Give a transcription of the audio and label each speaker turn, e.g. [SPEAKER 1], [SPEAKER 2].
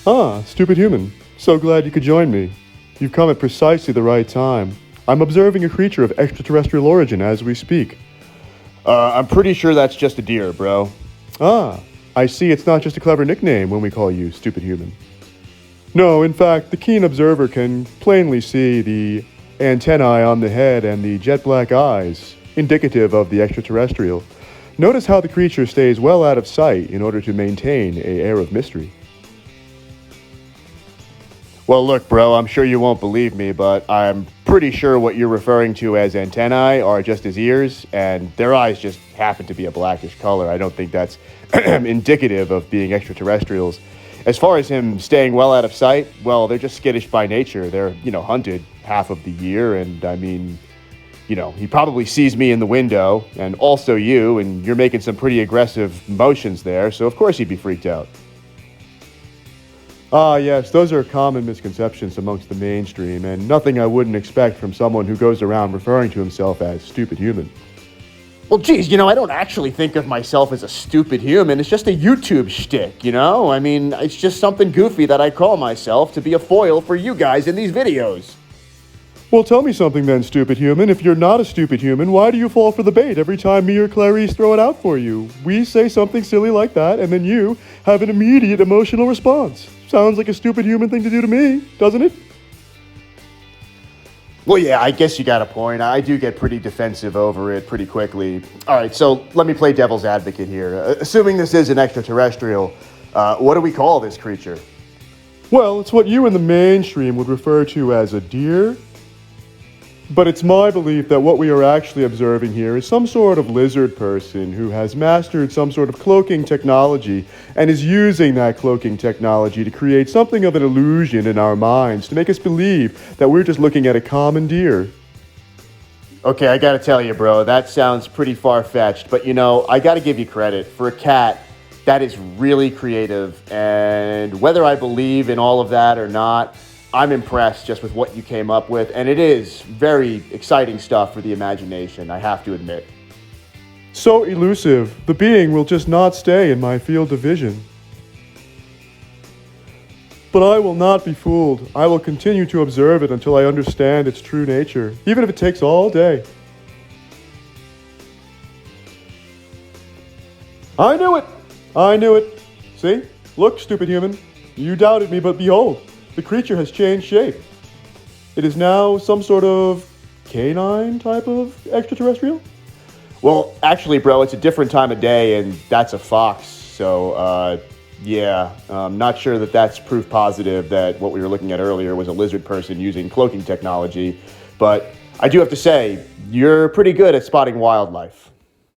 [SPEAKER 1] Ah, stupid human. So glad you could join me. You've come at precisely the right time. I'm observing a creature of extraterrestrial origin as we speak.
[SPEAKER 2] I'm pretty sure that's just a deer, bro.
[SPEAKER 1] Ah, I see it's not just a clever nickname when we call you stupid human. No, in fact, the keen observer can plainly see the antennae on the head and the jet black eyes, indicative of the extraterrestrial. Notice how the creature stays well out of sight in order to maintain an air of mystery.
[SPEAKER 2] Well, look, bro, I'm sure you won't believe me, but I'm pretty sure what you're referring to as antennae are just his ears, and their eyes just happen to be a blackish color. I don't think that's indicative of being extraterrestrials. As far as him staying well out of sight, well, they're just skittish by nature. They're, hunted half of the year, and I mean, he probably sees me in the window, and also you, and you're making some pretty aggressive motions there, so of course he'd be freaked out.
[SPEAKER 1] Ah, yes, those are common misconceptions amongst the mainstream, and nothing I wouldn't expect from someone who goes around referring to himself as stupid human.
[SPEAKER 2] Well, geez, I don't actually think of myself as a stupid human. It's just a YouTube shtick, I mean, it's just something goofy that I call myself to be a foil for you guys in these videos.
[SPEAKER 1] Well, tell me something then, stupid human. If you're not a stupid human, why do you fall for the bait every time me or Clarice throw it out for you? We say something silly like that, and then you have an immediate emotional response. Sounds like a stupid human thing to do to me, doesn't it?
[SPEAKER 2] Well, yeah, I guess you got a point. I do get pretty defensive over it pretty quickly. All right, so let me play devil's advocate here. Assuming this is an extraterrestrial, what do we call this creature?
[SPEAKER 1] Well, it's what you in the mainstream would refer to as a deer. But it's my belief that what we are actually observing here is some sort of lizard person who has mastered some sort of cloaking technology and is using that cloaking technology to create something of an illusion in our minds to make us believe that we're just looking at a common deer.
[SPEAKER 2] Okay, I gotta tell you, bro, that sounds pretty far-fetched, but I gotta give you credit. For a cat, that is really creative, and whether I believe in all of that or not, I'm impressed just with what you came up with, and it is very exciting stuff for the imagination, I have to admit.
[SPEAKER 1] So elusive, the being will just not stay in my field of vision. But I will not be fooled. I will continue to observe it until I understand its true nature, even if it takes all day. I knew it! I knew it! See? Look, stupid human. You doubted me, but behold. The creature has changed shape. It is now some sort of canine type of extraterrestrial?
[SPEAKER 2] Well, actually, bro, it's a different time of day, and that's a fox. So, yeah, I'm not sure that that's proof positive that what we were looking at earlier was a lizard person using cloaking technology. But I do have to say, you're pretty good at spotting wildlife.